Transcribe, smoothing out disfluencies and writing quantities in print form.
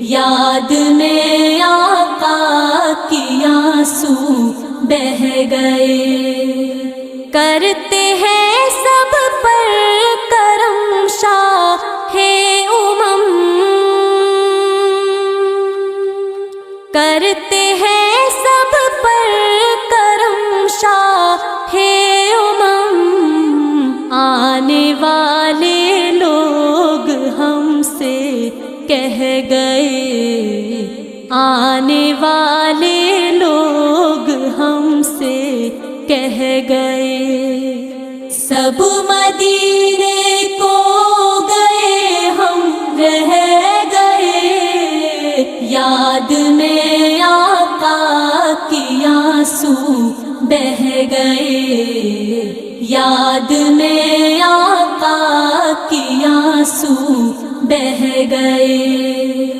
یاد میں آقا کی آنسو بہہ گئے۔ کرتے ہیں سب پر کرم شاہ امم، کرتے ہیں سب پر کرم شاہ امم، آنے والے لوگ ہم سے کہہ گئے، آنے والے لوگ ہم سے کہہ گئے۔ سب مدینے کو گئے ہم رہ گئے، یاد میں آقا کی آنسو بہہ گئے، یاد میں آقا کی آنسو بہہ گئے۔